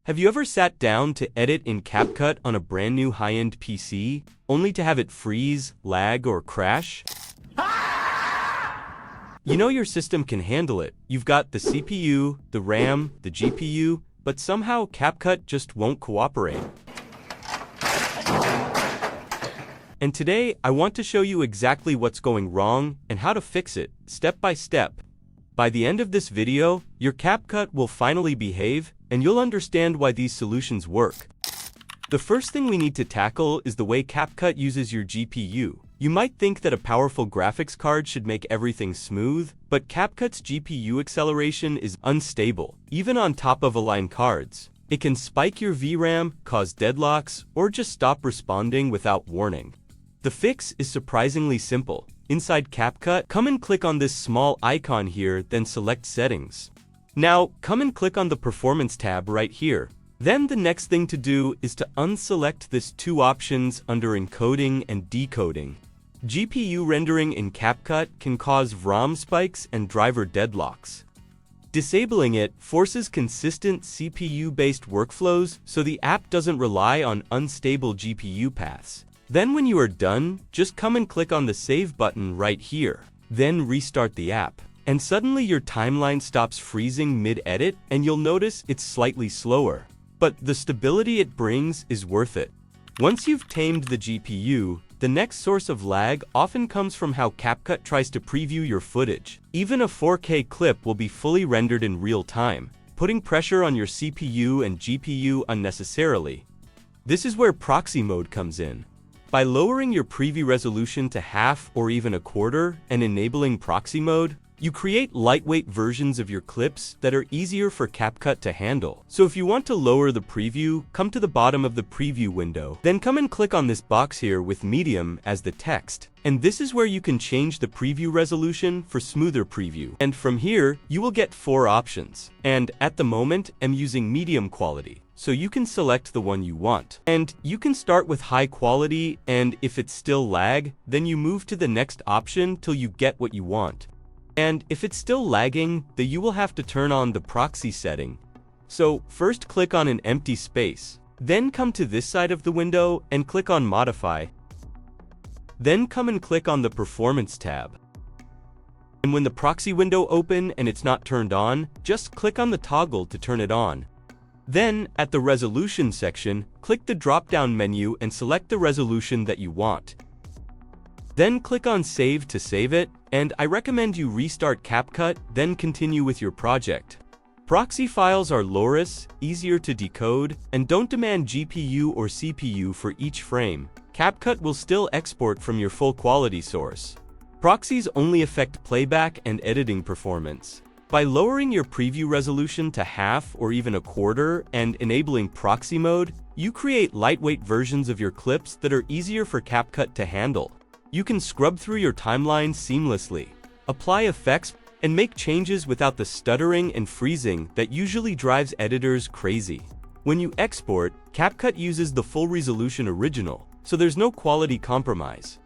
Have you ever sat down to edit in CapCut on a brand new high-end PC, only to have it freeze, lag, or crash? You know your system can handle it. You've got the CPU, the RAM, the GPU, but somehow CapCut just won't cooperate. And today, I want to show you exactly what's going wrong and how to fix it, step by step. By the end of this video, your CapCut will finally behave, and you'll understand why these solutions work. The first thing we need to tackle is the way CapCut uses your GPU. You might think that a powerful graphics card should make everything smooth, but CapCut's GPU acceleration is unstable, even on top-of-the-line cards. It can spike your VRAM, cause deadlocks, or just stop responding without warning. The fix is surprisingly simple. Inside CapCut, come and click on this small icon here, then select Settings. Now, come and click on the Performance tab right here. Then the next thing to do is to unselect this two options under Encoding and Decoding. GPU rendering in CapCut can cause ROM spikes and driver deadlocks. Disabling it forces consistent CPU-based workflows so the app doesn't rely on unstable GPU paths. Then when you are done, just come and click on the Save button right here. Then restart the app. And suddenly your timeline stops freezing mid-edit and you'll notice it's slightly slower. But the stability it brings is worth it. Once you've tamed the GPU, the next source of lag often comes from how CapCut tries to preview your footage. Even a 4K clip will be fully rendered in real time, putting pressure on your CPU and GPU unnecessarily. This is where proxy mode comes in. By lowering your preview resolution to half or even a quarter and enabling proxy mode, you create lightweight versions of your clips that are easier for CapCut to handle. So if you want to lower the preview, come to the bottom of the preview window. Then come and click on this box here with medium as the text. And this is where you can change the preview resolution for smoother preview. And from here, you will get 4 options. And at the moment, I'm using medium quality. So you can select the one you want. And you can start with high quality, and if it's still lag, then you move to the next option till you get what you want. And if it's still lagging, then you will have to turn on the proxy setting. So first click on an empty space. Then come to this side of the window and click on Modify. Then come and click on the Performance tab. And when the proxy window opens and it's not turned on, just click on the toggle to turn it on. Then, at the Resolution section, click the drop-down menu and select the resolution that you want. Then click on Save to save it, and I recommend you restart CapCut, then continue with your project. Proxy files are low-res, easier to decode, and don't demand GPU or CPU for each frame. CapCut will still export from your full quality source. Proxies only affect playback and editing performance. By lowering your preview resolution to half or even a quarter and enabling proxy mode, you create lightweight versions of your clips that are easier for CapCut to handle. You can scrub through your timeline seamlessly, apply effects, and make changes without the stuttering and freezing that usually drives editors crazy. When you export, CapCut uses the full resolution original, so there's no quality compromise.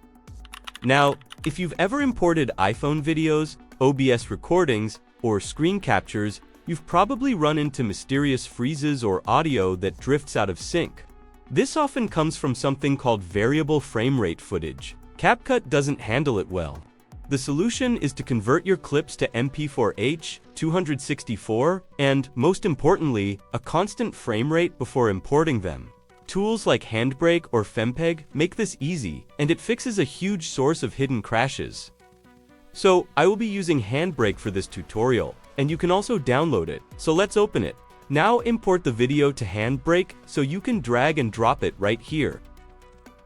Now, if you've ever imported iPhone videos, OBS recordings, or screen captures, you've probably run into mysterious freezes or audio that drifts out of sync. This often comes from something called variable frame rate footage. CapCut doesn't handle it well. The solution is to convert your clips to MP4H, 264, and, most importantly, a constant frame rate before importing them. Tools like Handbrake or Fempeg make this easy, and it fixes a huge source of hidden crashes. So, I will be using Handbrake for this tutorial, and you can also download it. So let's open it. Now import the video to Handbrake so you can drag and drop it right here.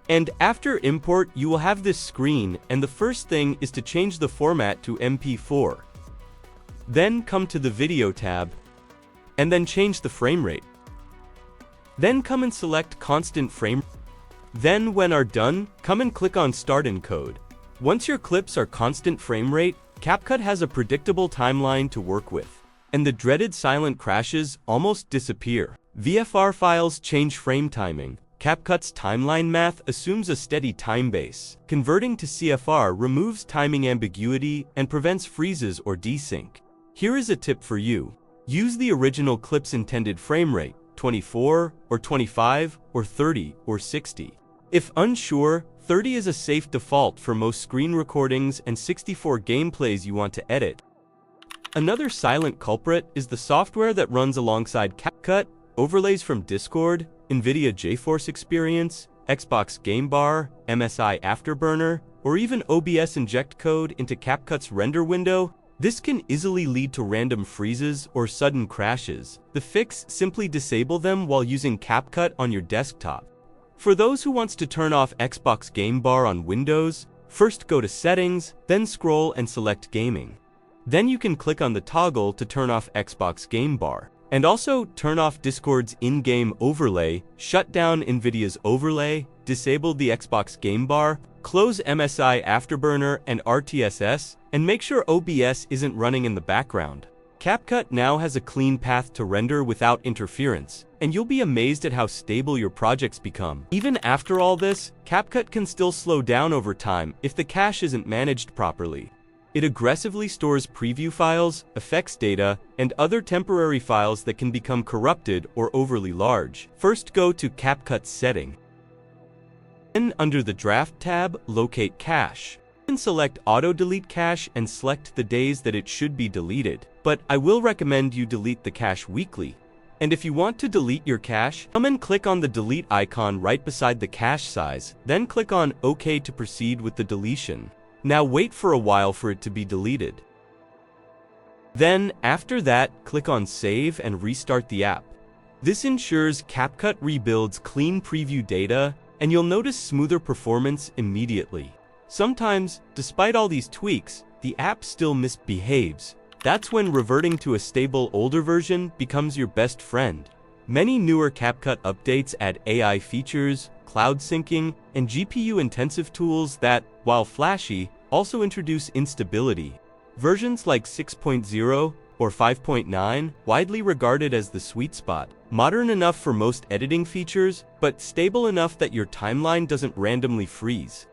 And after import, you will have this screen, and the first thing is to change the format to MP4. Then come to the Video tab, and then change the frame rate. Then come and select Constant Frame. Then when are done, come and click on Start Encode. Once your clips are constant frame rate, CapCut has a predictable timeline to work with, and the dreaded silent crashes almost disappear. VFR files change frame timing. CapCut's timeline math assumes a steady time base. Converting to CFR removes timing ambiguity and prevents freezes or desync. Here is a tip for you. Use the original clip's intended frame rate. 24, or 25, or 30, or 60. If unsure, 30 is a safe default for most screen recordings and 64 gameplays you want to edit. Another silent culprit is the software that runs alongside CapCut, overlays from Discord, NVIDIA GeForce Experience, Xbox Game Bar, MSI Afterburner, or even OBS inject code into CapCut's render window. This can easily lead to random freezes or sudden crashes. The fix: simply disable them while using CapCut on your desktop. For those who wants to turn off Xbox Game Bar on Windows, first go to Settings, then scroll and select Gaming. Then you can click on the toggle to turn off Xbox Game Bar. And also turn off Discord's in-game overlay, shut down NVIDIA's overlay, disable the Xbox Game Bar, close MSI Afterburner and RTSS, and make sure OBS isn't running in the background. CapCut now has a clean path to render without interference, and you'll be amazed at how stable your projects become. Even after all this, CapCut can still slow down over time if the cache isn't managed properly. It aggressively stores preview files, effects data, and other temporary files that can become corrupted or overly large. First, go to CapCut Setting. Then, under the Draft tab, locate Cache. Then select Auto Delete Cache and select the days that it should be deleted. But I will recommend you delete the cache weekly. And if you want to delete your cache, come and click on the delete icon right beside the cache size. Then click on OK to proceed with the deletion. Now wait for a while for it to be deleted. Then, after that, click on Save and restart the app. This ensures CapCut rebuilds clean preview data, and you'll notice smoother performance immediately. Sometimes, despite all these tweaks, the app still misbehaves. That's when reverting to a stable older version becomes your best friend. Many newer CapCut updates add AI features, cloud syncing, and GPU-intensive tools that, while flashy, also introduce instability. Versions like 6.0 or 5.9, widely regarded as the sweet spot. Modern enough for most editing features, but stable enough that your timeline doesn't randomly freeze.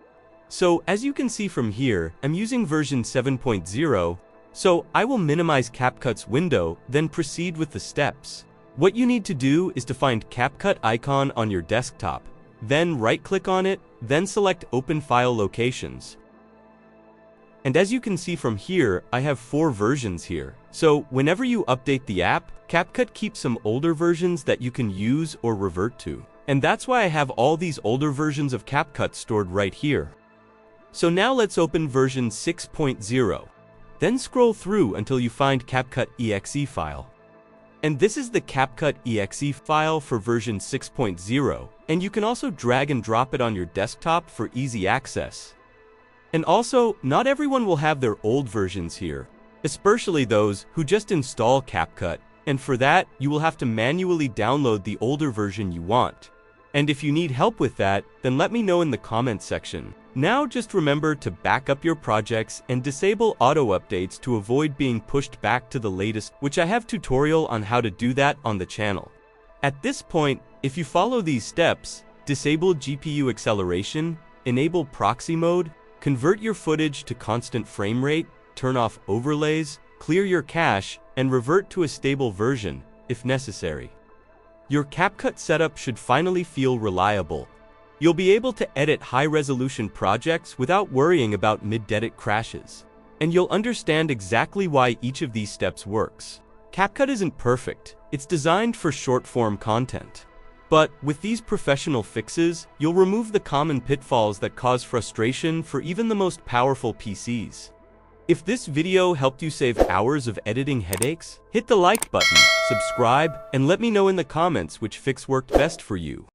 So, as you can see from here, I'm using version 7.0, so I will minimize CapCut's window, then proceed with the steps. What you need to do is to find CapCut icon on your desktop. Then right-click on it, then select Open File Locations. And as you can see from here, I have 4 versions here. So whenever you update the app, CapCut keeps some older versions that you can use or revert to. And that's why I have all these older versions of CapCut stored right here. So now let's open version 6.0. Then scroll through until you find CapCut exe file. And this is the CapCut exe file for version 6.0, and you can also drag and drop it on your desktop for easy access. And also, not everyone will have their old versions here, especially those who just install CapCut, and for that, you will have to manually download the older version you want. And if you need help with that, then let me know in the comments section. Now just remember to back up your projects and disable auto updates to avoid being pushed back to the latest, which I have tutorial on how to do that on the channel. At this point, if you follow these steps, disable GPU acceleration, enable proxy mode, convert your footage to constant frame rate, turn off overlays, clear your cache, and revert to a stable version, if necessary. Your CapCut setup should finally feel reliable. You'll be able to edit high-resolution projects without worrying about mid-edit crashes. And you'll understand exactly why each of these steps works. CapCut isn't perfect. It's designed for short-form content. But with these professional fixes, you'll remove the common pitfalls that cause frustration for even the most powerful PCs. If this video helped you save hours of editing headaches, hit the like button, subscribe, and let me know in the comments which fix worked best for you.